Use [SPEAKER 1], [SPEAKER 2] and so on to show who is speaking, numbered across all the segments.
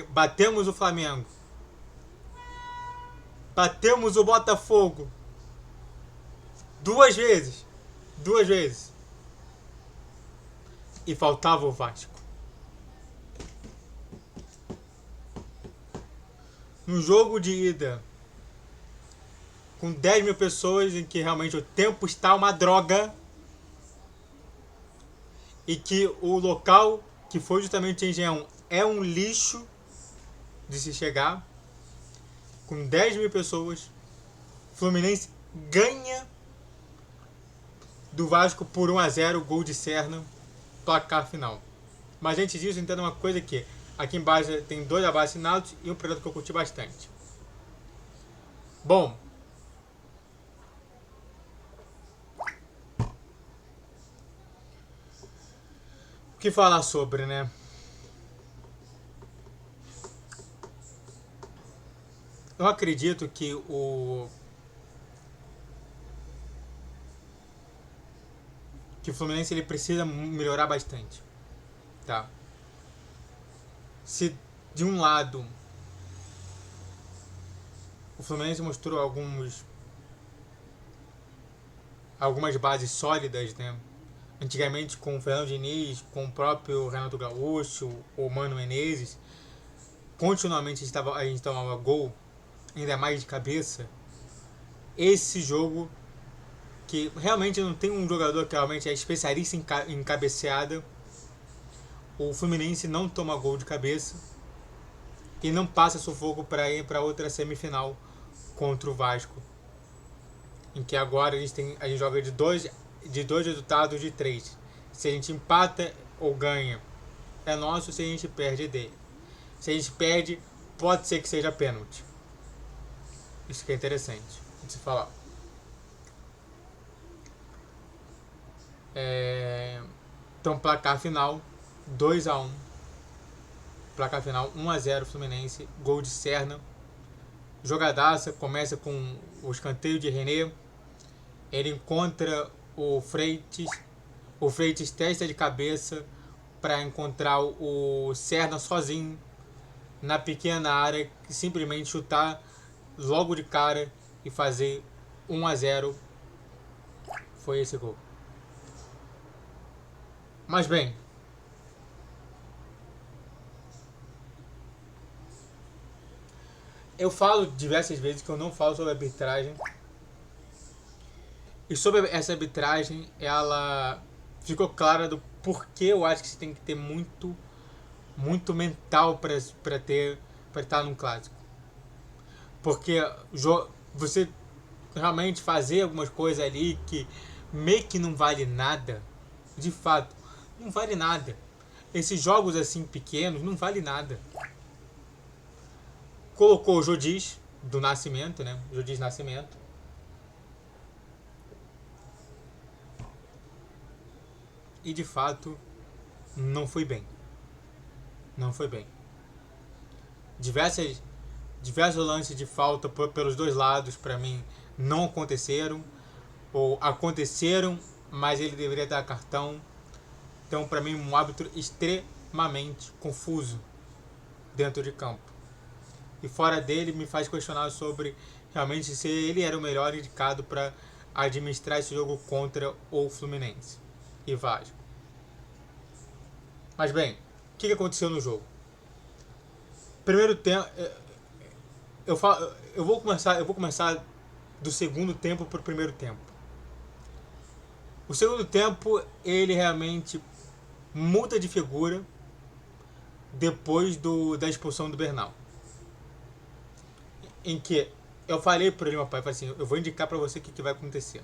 [SPEAKER 1] Batemos o Flamengo. Batemos o Botafogo. 2 vezes. 2 vezes. E faltava o Vasco. No jogo de ida, com 10 mil pessoas, em que realmente o tempo está uma droga, e que o local, que foi justamente Engenhão, é um lixo de se chegar, com 10 mil pessoas, Fluminense ganha do Vasco por 1-0, gol de Serna, placar final. Mas antes disso, entenda uma coisa aqui. Aqui embaixo tem 2 abaixo-assinados e um projeto que eu curti bastante. Bom, o que falar sobre, né? Eu acredito que o Fluminense ele precisa melhorar bastante, tá? Se de um lado o Fluminense mostrou algumas bases sólidas, né? Antigamente com o Fernando Diniz, com o próprio Renato Gaúcho, o Mano Menezes, continuamente a gente tomava gol, ainda mais de cabeça. Esse jogo, que realmente não tem um jogador que realmente é especialista em cabeceada, o Fluminense não toma gol de cabeça e não passa sufoco para ir para outra semifinal contra o Vasco, em que agora a gente joga de dois resultados de 3. Se a gente empata ou ganha, é nosso. Se a gente perde, é dele. Se a gente perde, pode ser que seja pênalti. Isso que é interessante de se falar. Então, placar final 2-1. Placar final 1-0 Fluminense. Gol de Serna. Jogadaça. Começa com o escanteio de René. Ele encontra o Freitas. O Freitas testa de cabeça para encontrar o Serna sozinho na pequena área, simplesmente chutar logo de cara e fazer 1-0. Foi esse gol. Mas bem, eu falo diversas vezes que eu não falo sobre arbitragem. E sobre essa arbitragem, ela ficou clara do porquê eu acho que você tem que ter muito mental para estar num clássico. Porque você realmente fazer algumas coisas ali que meio que não vale nada, de fato, não vale nada. Esses jogos assim pequenos não vale nada. Colocou o Jodiz do Nascimento, né? Jodiz Nascimento. E de fato não foi bem. Não foi bem. Diversos lances de falta pelos dois lados, para mim, não aconteceram. Ou aconteceram, mas ele deveria dar cartão. Então, para mim, um árbitro extremamente confuso dentro de campo. E fora dele, me faz questionar sobre realmente se ele era o melhor indicado para administrar esse jogo contra o Fluminense e Vasco. Mas bem, o que aconteceu no jogo? Primeiro tempo, eu vou começar do segundo tempo para o primeiro tempo. O segundo tempo, ele realmente muda de figura depois da expulsão do Bernal. Em que eu falei para ele, meu pai, falei assim, eu vou indicar para você o que vai acontecer.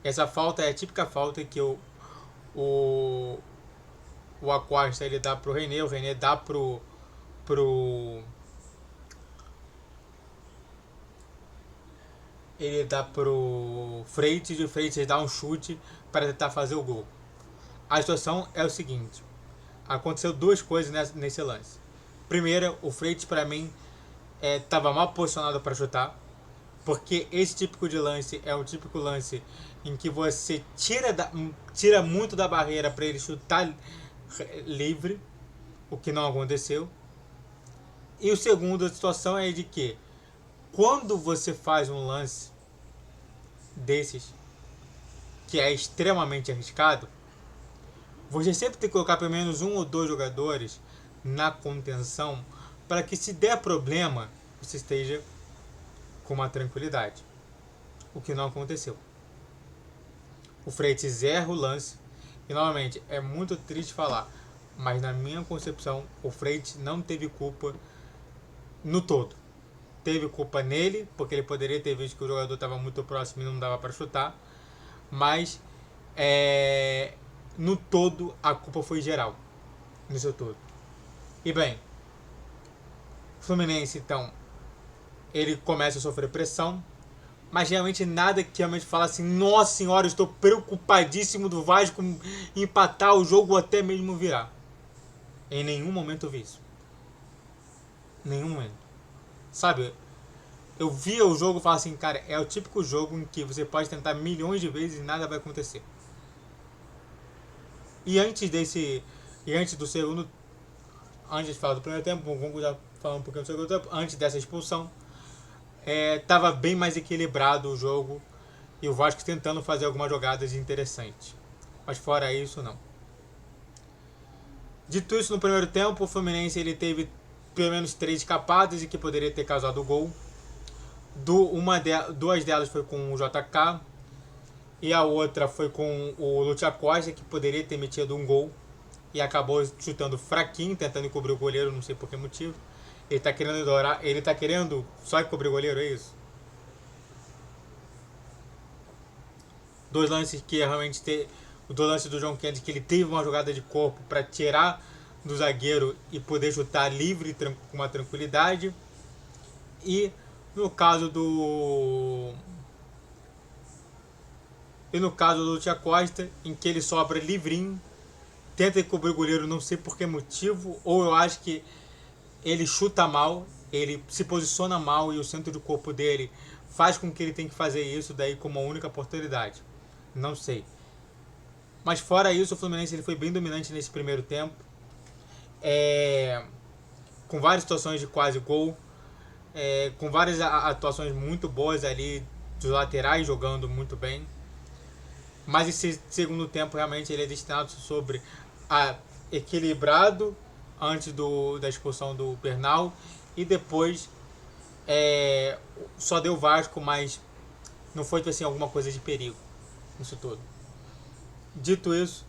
[SPEAKER 1] Essa falta é a típica falta que o Acosta ele dá pro René, o René dá pro ele dá pro Freitas e o Freitas dá um chute para tentar fazer o gol. A situação é o seguinte: aconteceu 2 coisas nesse lance. Primeira, o Freitas para mim estava mal posicionado para chutar, porque esse típico de lance é um típico lance em que você tira muito da barreira para ele chutar livre, o que não aconteceu. E o segundo, a situação é de que quando você faz um lance desses, que é extremamente arriscado, você sempre tem que colocar pelo menos um ou dois jogadores na contenção para que, se der problema, você esteja com uma tranquilidade. O que não aconteceu. O Freitas erra o lance e, novamente, é muito triste falar, mas na minha concepção, o Freitas não teve culpa no todo. Teve culpa nele, porque ele poderia ter visto que o jogador estava muito próximo e não dava para chutar, mas no todo a culpa foi geral, no seu todo. E bem, o Fluminense então ele começa a sofrer pressão, mas realmente nada que realmente fala assim, nossa senhora, estou preocupadíssimo do Vasco empatar o jogo ou até mesmo virar. Em nenhum momento eu vi isso. Nenhum momento. Sabe, eu via o jogo e falava assim, cara, é o típico jogo em que você pode tentar milhões de vezes e nada vai acontecer. E antes do segundo, antes de falar do primeiro tempo, vamos já falar um pouquinho do segundo tempo, antes dessa expulsão, estava bem mais equilibrado o jogo e o Vasco tentando fazer algumas jogadas interessantes. Mas fora isso, não. Dito isso, no primeiro tempo, o Fluminense ele teve pelo menos 3 escapadas e que poderia ter causado o gol. Duas delas foi com o JK e a outra foi com o Lúcio Costa, que poderia ter metido um gol e acabou chutando fraquinho, tentando cobrir o goleiro, não sei por que motivo. Ele tá querendo dourar, ele tá querendo só cobrir o goleiro, é isso? Dois lances que realmente o lance do João Kennedy, que ele teve uma jogada de corpo para tirar do zagueiro e poder chutar livre com uma tranquilidade. E no caso do Lúcio Costa, em que ele sobra livrinho, tenta cobrir o goleiro, não sei por que motivo, ou eu acho que ele chuta mal, ele se posiciona mal e o centro do corpo dele faz com que ele tenha que fazer isso daí como a única oportunidade. Não sei. Mas fora isso, o Fluminense ele foi bem dominante nesse primeiro tempo. Com várias situações de quase gol. Com várias atuações muito boas ali dos laterais jogando muito bem. Mas esse segundo tempo realmente ele é destinado sobre equilibrado antes da expulsão do Bernal e depois só deu Vasco, mas não foi assim alguma coisa de perigo nisso tudo. Dito isso,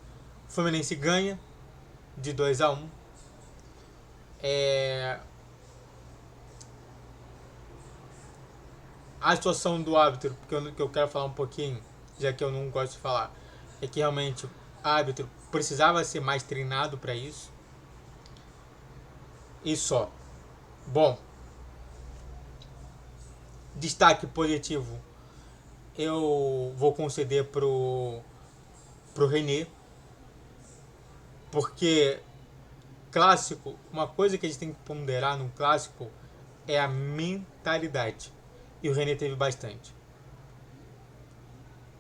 [SPEAKER 1] o Fluminense ganha de 2-1. A situação do árbitro, que eu quero falar um pouquinho, já que eu não gosto de falar, é que realmente o árbitro precisava ser mais treinado para isso. E só. Bom, destaque positivo eu vou conceder pro René, porque clássico, uma coisa que a gente tem que ponderar num clássico é a mentalidade, e o René teve bastante.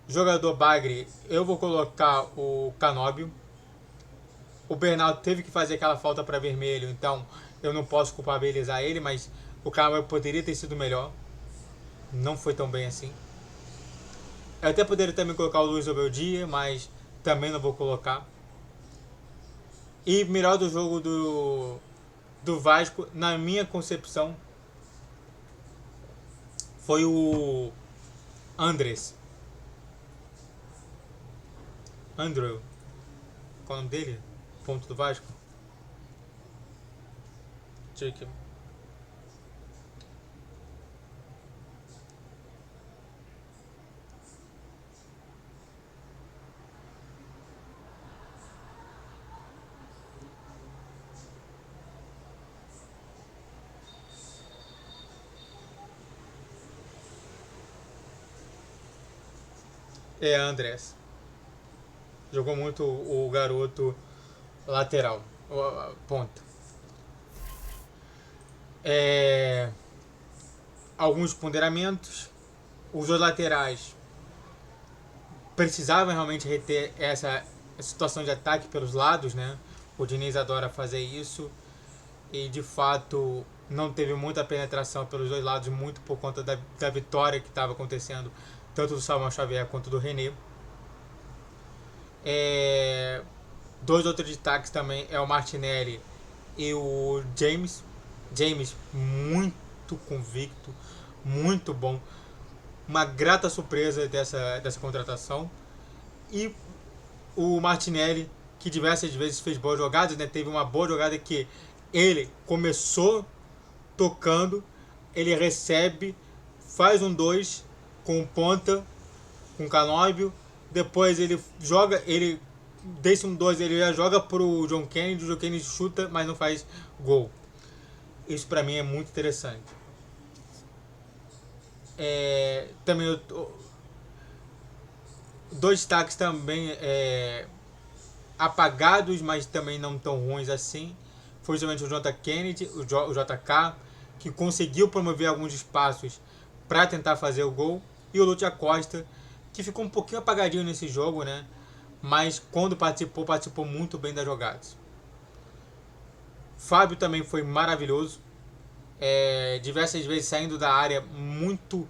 [SPEAKER 1] Jogador bagre, eu vou colocar o Canóbio. O Bernardo teve que fazer aquela falta para vermelho, então eu não posso culpabilizar ele, mas o Canóbio poderia ter sido melhor, não foi tão bem assim. Eu até poderia também colocar o Luiz Obeldia, mas também não vou colocar. E melhor do jogo do Vasco, na minha concepção, foi o Andrés. Andrew. Qual é o nome dele? Ponto do Vasco. Deixa eu aqui. Andrés. Jogou muito o garoto lateral, ponta. Alguns ponderamentos. Os dois laterais precisavam realmente reter essa situação de ataque pelos lados, né? O Diniz adora fazer isso e de fato não teve muita penetração pelos dois lados, muito por conta da vitória que estava acontecendo, tanto do Samuel Xavier quanto do René. Dois outros destaques também é o Martinelli e o James. James muito convicto, muito bom. Uma grata surpresa dessa contratação. E o Martinelli, que diversas vezes fez boas jogadas, né? Teve uma boa jogada que ele começou tocando, ele recebe, faz um 2 com ponta, com Canóbio, depois ele joga, ele desse um 2 ele já joga pro John Kennedy, o John Kennedy chuta, mas não faz gol. Isso pra mim é muito interessante. Também dois destaques também apagados, mas também não tão ruins assim. Foi justamente o J. Kennedy, o JK, que conseguiu promover alguns espaços para tentar fazer o gol. E o Lúcio Acosta, que ficou um pouquinho apagadinho nesse jogo, né? Mas quando participou muito bem das jogadas. Fábio também foi maravilhoso. Diversas vezes saindo da área, muito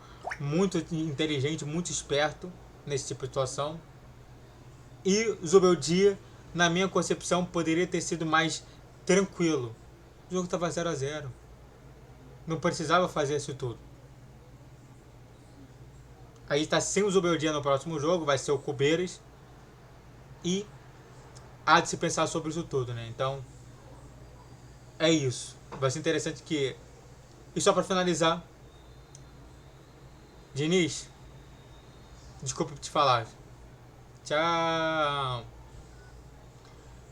[SPEAKER 1] inteligente, muito esperto nesse tipo de situação. E Zubeldia, na minha concepção, poderia ter sido mais tranquilo. O jogo estava 0-0. Não precisava fazer isso tudo. Aí está sem o Zubeldia no próximo jogo, vai ser o Cubeiras. E há de se pensar sobre isso tudo, né? Então, é isso. Vai ser interessante que... E só para finalizar, Diniz, desculpa te falar. Tchau.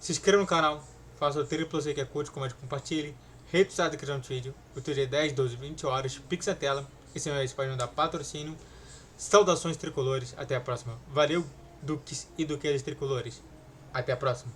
[SPEAKER 1] Se inscreva no canal, faça o triplo C que é curte, comente, compartilhe. Rede social da criação de vídeo, o teu dia 10, 12, 20 horas, pix a tela. Esse é o meu pode dar patrocínio. Saudações tricolores, até a próxima. Valeu, duques e duquesas tricolores. Até a próxima.